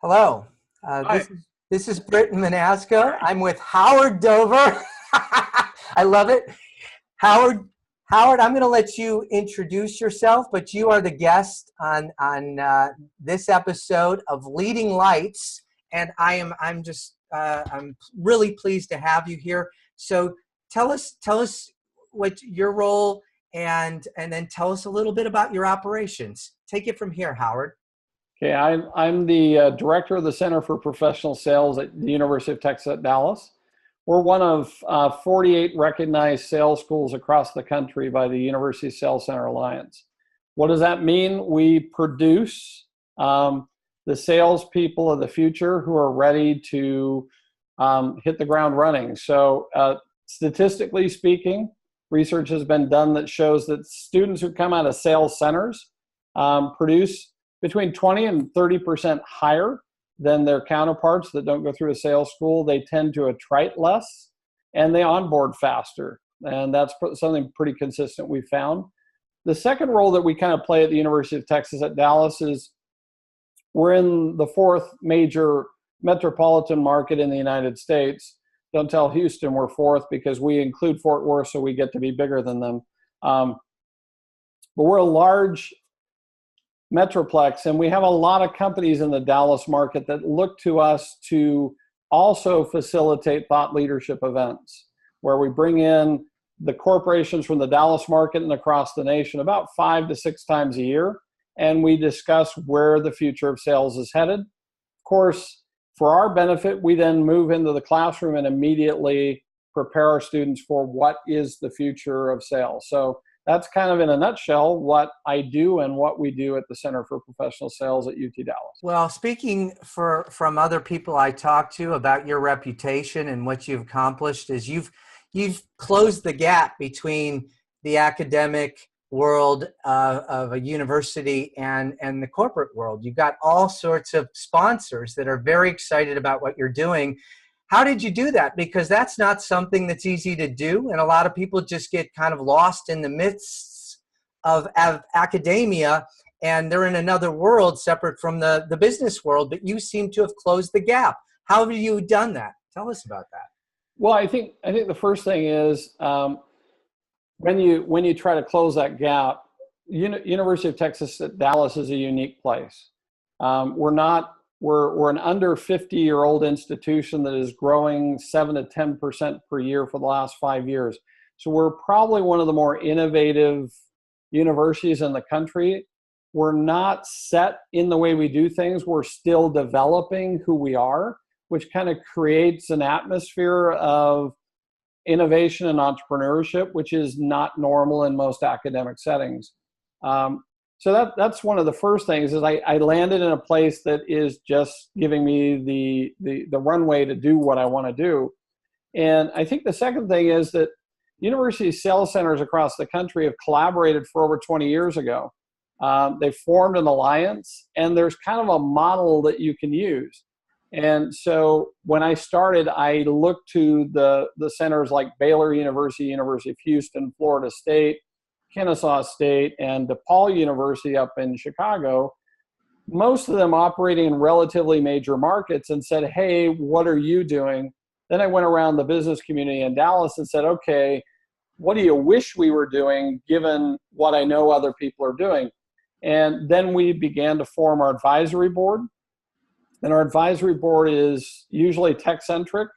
Hello. Hi. This is Britton Manasco. I'm with Howard Dover. I love it. Howard, I'm going to let you introduce yourself, but you are the guest on this episode of Leading Lights, and I'm really pleased to have you here. So tell us what your role and then tell us a little bit about your operations. Take it from here, Howard. Okay, I'm the director of the Center for Professional Sales at the University of Texas at Dallas. We're one of 48 recognized sales schools across the country by the University Sales Center Alliance. What does that mean? We produce the salespeople of the future who are ready to hit the ground running. So statistically speaking, research has been done that shows that students who come out of sales centers produce between 20 and 30% higher than their counterparts that don't go through a sales school. They tend to attrite less and they onboard faster. And that's something pretty consistent we found. The second role that we kind of play at the University of Texas at Dallas is we're in the fourth major metropolitan market in the United States. Don't tell Houston we're fourth because we include Fort Worth, so we get to be bigger than them. But we're a large metroplex, and we have a lot of companies in the Dallas market that look to us to also facilitate thought leadership events where we bring in the corporations from the Dallas market and across the nation about 5 to 6 times a year, and we discuss where the future of sales is headed. Of course, for our benefit, we then move into the classroom and immediately prepare our students for what is the future of sales. So that's kind of in a nutshell what I do and what we do at the Center for Professional Sales at UT Dallas. Well, speaking from other people I talk to about your reputation and what you've accomplished is you've closed the gap between the academic world of a university and the corporate world. You've got all sorts of sponsors that are very excited about what you're doing. How did you do that? Because that's not something that's easy to do. And a lot of people just get kind of lost in the midst of academia, and they're in another world separate from the business world. But you seem to have closed the gap. How have you done that? Tell us about that. Well, I think the first thing is when you try to close that gap, University of Texas at Dallas is a unique place. We're an under 50-year-old institution that is growing 7 to 10% per year for the last 5 years. So we're probably one of the more innovative universities in the country. We're not set in the way we do things. We're still developing who we are, which kind of creates an atmosphere of innovation and entrepreneurship, which is not normal in most academic settings. So that's one of the first things is I landed in a place that is just giving me the runway to do what I want to do. And I think the second thing is that university sales centers across the country have collaborated for over 20 years ago. They formed an alliance, and there's kind of a model that you can use. And so when I started, I looked to the centers like Baylor University, University of Houston, Florida State, Kennesaw State, and DePaul University up in Chicago, most of them operating in relatively major markets, and said, hey, what are you doing? Then I went around the business community in Dallas and said, okay, what do you wish we were doing given what I know other people are doing? And then we began to form our advisory board. And our advisory board is usually tech-centric.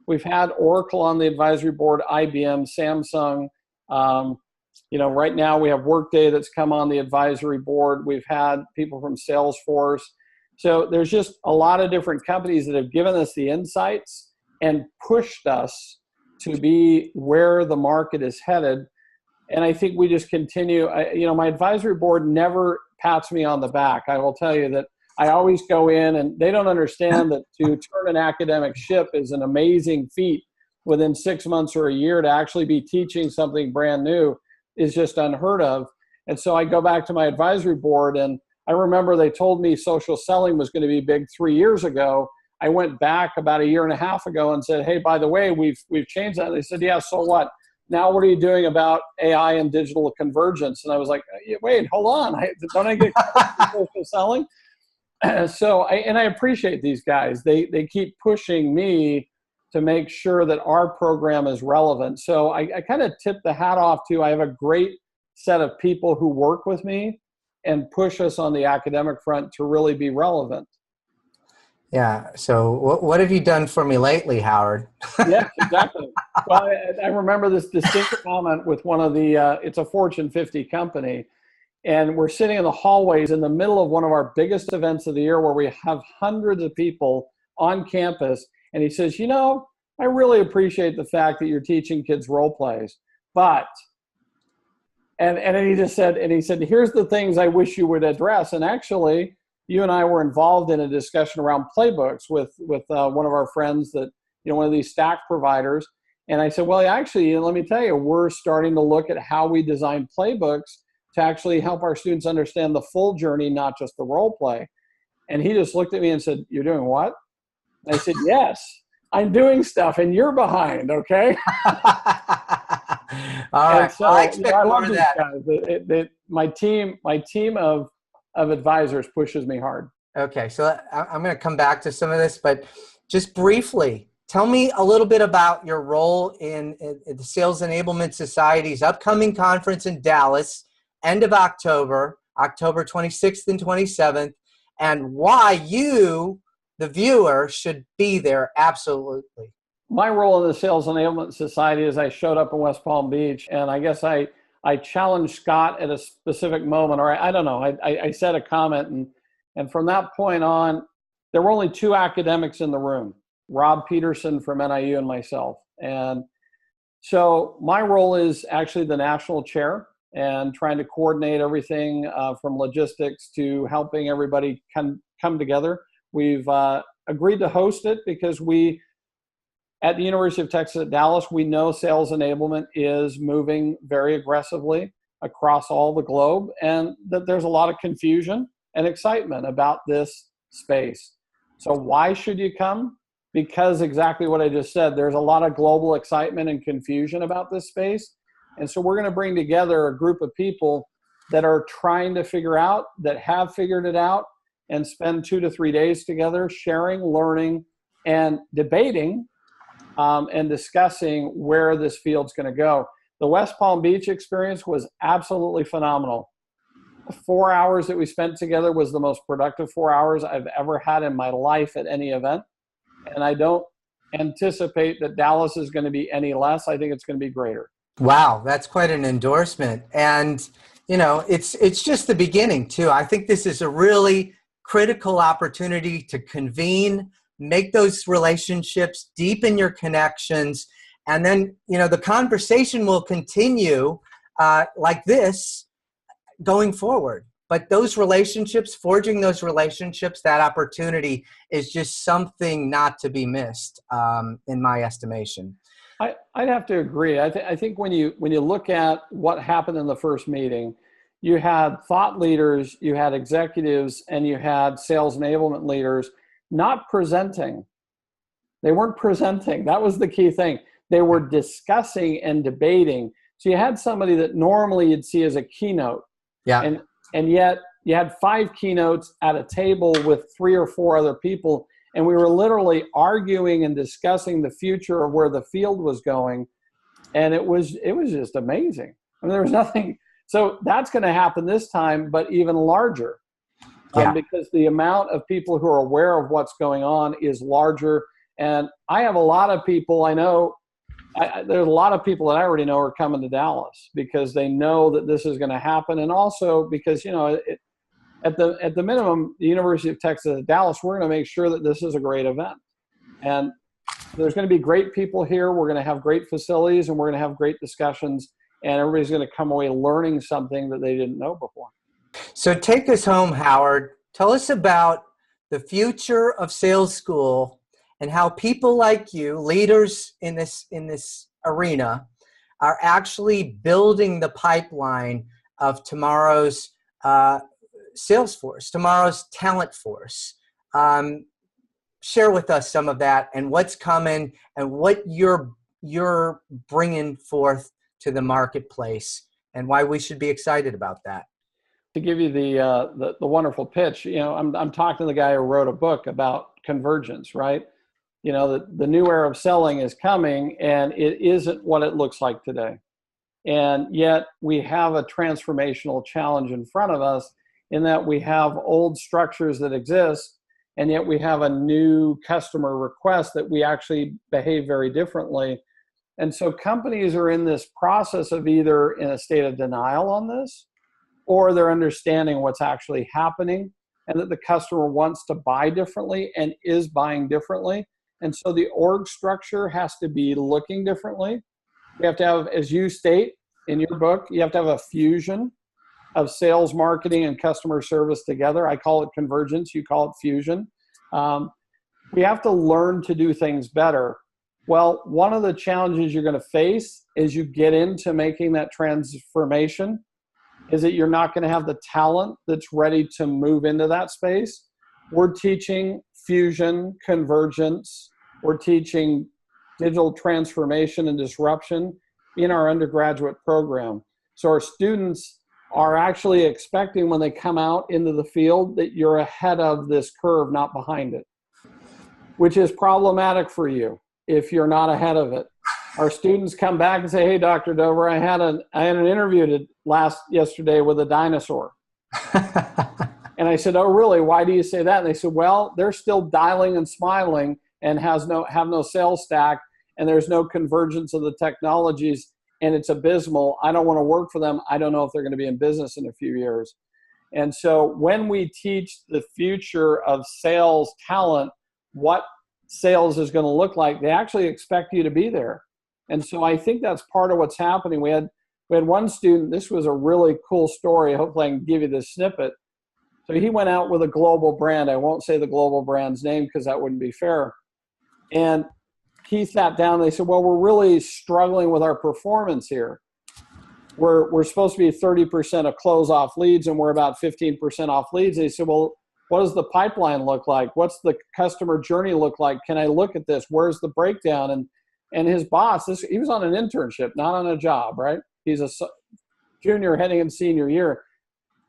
We've had Oracle on the advisory board, IBM, Samsung. Right now we have Workday that's come on the advisory board. We've had people from Salesforce. So there's just a lot of different companies that have given us the insights and pushed us to be where the market is headed. And I think we just continue. My advisory board never pats me on the back. I will tell you that I always go in, and they don't understand that to turn an academic ship is an amazing feat. Within 6 months or a year to actually be teaching something brand new is just unheard of. And so I go back to my advisory board, and I remember they told me social selling was going to be big 3 years ago. I went back about a year and a half ago and said, hey, by the way, we've changed that. They said, yeah, so what? Now what are you doing about AI and digital convergence? And I was like, wait, hold on. Don't I get social selling? So I appreciate these guys. They keep pushing me to make sure that our program is relevant. So I kind of tip the hat off to, I have a great set of people who work with me and push us on the academic front to really be relevant. Yeah. So what have you done for me lately, Howard? Yes, exactly. Well, I remember this distinct comment with one of the, it's a Fortune 50 company, and we're sitting in the hallways in the middle of one of our biggest events of the year where we have hundreds of people on campus. And he says, I really appreciate the fact that you're teaching kids role plays, but, and then he just said, here's the things I wish you would address. And actually, you and I were involved in a discussion around playbooks with one of our friends that, one of these stack providers. And I said, well, actually, let me tell you, we're starting to look at how we design playbooks to actually help our students understand the full journey, not just the role play. And he just looked at me and said, you're doing what? And I said, yes, I'm doing stuff and you're behind, okay? All right. So, I expect more love of these that. guys. My team of advisors pushes me hard. Okay, so I'm going to come back to some of this, but just briefly, tell me a little bit about your role in the Sales Enablement Society's upcoming conference in Dallas, end of October, October 26th and 27th, and why you, the viewer, should be there absolutely. My role in the Sales Enablement Society is I showed up in West Palm Beach, and I guess I challenged Scott at a specific moment, or I don't know, I said a comment, and from that point on, there were only two academics in the room, Rob Peterson from NIU and myself. And so my role is actually the national chair and trying to coordinate everything from logistics to helping everybody come together. We've agreed to host it because at the University of Texas at Dallas, we know sales enablement is moving very aggressively across all the globe, and that there's a lot of confusion and excitement about this space. So why should you come? Because exactly what I just said, there's a lot of global excitement and confusion about this space. And so we're going to bring together a group of people that are trying to figure out, that have figured it out, and spend 2 to 3 days together sharing, learning, and debating and discussing where this field's going to go. The West Palm Beach experience was absolutely phenomenal. The 4 hours that we spent together was the most productive 4 hours I've ever had in my life at any event. And I don't anticipate that Dallas is going to be any less. I think it's going to be greater. Wow, that's quite an endorsement. And, it's just the beginning, too. I think this is a really critical opportunity to convene, make those relationships, deepen your connections, and then, the conversation will continue like this going forward. But those relationships, forging those relationships, that opportunity is just something not to be missed, in my estimation. I'd have to agree. I think when you look at what happened in the first meeting, you had thought leaders, you had executives, and you had sales enablement leaders not presenting. They weren't presenting. That was the key thing. They were discussing and debating. So you had somebody that normally you'd see as a keynote. Yeah. And yet you had 5 keynotes at a table with 3 or 4 other people. And we were literally arguing and discussing the future of where the field was going. And it was just amazing. I mean, there was nothing. So that's going to happen this time, but even larger. Yeah. Because the amount of people who are aware of what's going on is larger. And I have a lot of people I know, there's a lot of people that I already know are coming to Dallas because they know that this is going to happen. And also because, at the minimum, the University of Texas at Dallas, we're going to make sure that this is a great event. And there's going to be great people here. We're going to have great facilities and we're going to have great discussions. And everybody's going to come away learning something that they didn't know before. So take us home, Howard. Tell us about the future of sales school and how people like you, leaders in this arena, are actually building the pipeline of tomorrow's sales force, tomorrow's talent force. Share with us some of that and what's coming and what you're bringing forth to the marketplace and why we should be excited about that. to give you the wonderful pitch, I'm talking to the guy who wrote a book about convergence, right? The new era of selling is coming, and it isn't what it looks like today. And yet we have a transformational challenge in front of us in that we have old structures that exist, and yet we have a new customer request that we actually behave very differently. And so companies are in this process of either in a state of denial on this, or they're understanding what's actually happening and that the customer wants to buy differently and is buying differently. And so the org structure has to be looking differently. You have to have, as you state in your book, you have to have a fusion of sales, marketing, and customer service together. I call it convergence. You call it fusion. We have to learn to do things better. Well, one of the challenges you're going to face as you get into making that transformation is that you're not going to have the talent that's ready to move into that space. We're teaching fusion, convergence. We're teaching digital transformation and disruption in our undergraduate program. So our students are actually expecting when they come out into the field that you're ahead of this curve, not behind it, which is problematic for you if you're not ahead of it. Our students come back and say, "Hey, Dr. Dover, I had an interview yesterday with a dinosaur." And I said, "Oh, really? Why do you say that?" And they said, "Well, they're still dialing and smiling and have no sales stack, and there's no convergence of the technologies, and it's abysmal. I don't want to work for them. I don't know if they're going to be in business in a few years." And so when we teach the future of sales talent, what sales is going to look like, they actually expect you to be there. And so I think that's part of what's happening. We had one student, this was a really cool story. Hopefully I can give you this snippet. So he went out with a global brand. I won't say the global brand's name because that wouldn't be fair. And he sat down and they said, "Well, we're really struggling with our performance here. We're supposed to be 30% of close off leads and we're about 15% off leads." And he said, "Well, what does the pipeline look like? What's the customer journey look like? Can I look at this? Where's the breakdown?" And his boss, he was on an internship, not on a job, right? He's a junior heading into senior year.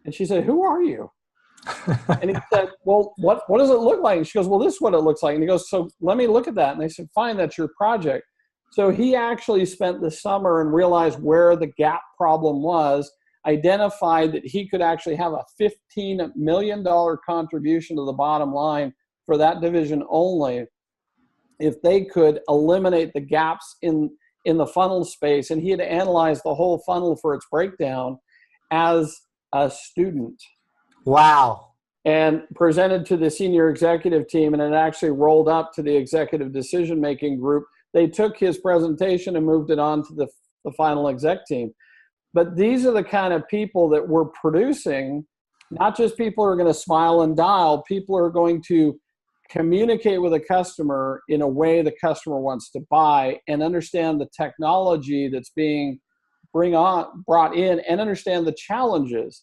And she said, "Who are you?" And he said, "Well, what does it look like?" And she goes, "Well, this is what it looks like." And he goes, "So let me look at that." And they said, "Fine, that's your project." So he actually spent the summer and realized where the gap problem was, identified that he could actually have a $15 million contribution to the bottom line for that division only if they could eliminate the gaps in the funnel space. And he had analyzed the whole funnel for its breakdown as a student. Wow. And presented to the senior executive team, and it actually rolled up to the executive decision-making group. They took his presentation and moved it on to the final exec team. But these are the kind of people that we're producing, not just people who are going to smile and dial, people who are going to communicate with a customer in a way the customer wants to buy and understand the technology that's being brought in and understand the challenges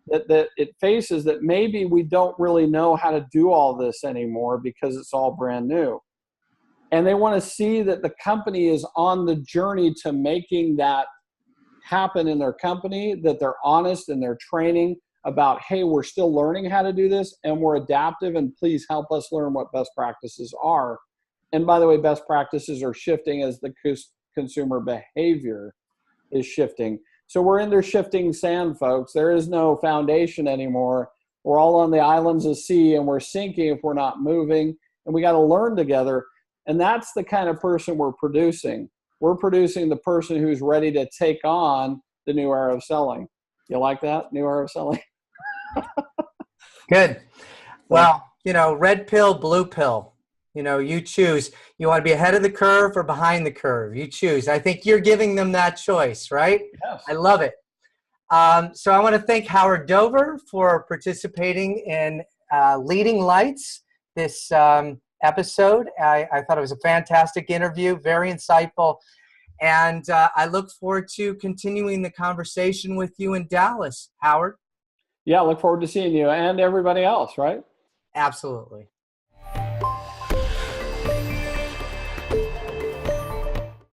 that it faces, that maybe we don't really know how to do all this anymore because it's all brand new. And they want to see that the company is on the journey to making that happen in their company, that they're honest in their training about, "Hey, we're still learning how to do this and we're adaptive, and please help us learn what best practices are." And by the way, best practices are shifting as the consumer behavior is shifting. So we're in their shifting sand, folks. There is no foundation anymore. We're all on the islands of sea and we're sinking if we're not moving, and we got to learn together. And that's the kind of person we're producing. We're producing the person who's ready to take on the new era of selling. You like that? New era of selling? Good. Well, red pill, blue pill. You choose. You want to be ahead of the curve or behind the curve. You choose. I think you're giving them that choice, right? Yes. I love it. So I want to thank Howard Dover for participating in Leading Lights, this episode. I thought it was a fantastic interview, very insightful. And I look forward to continuing the conversation with you in Dallas, Howard. Yeah, look forward to seeing you and everybody else, right? Absolutely.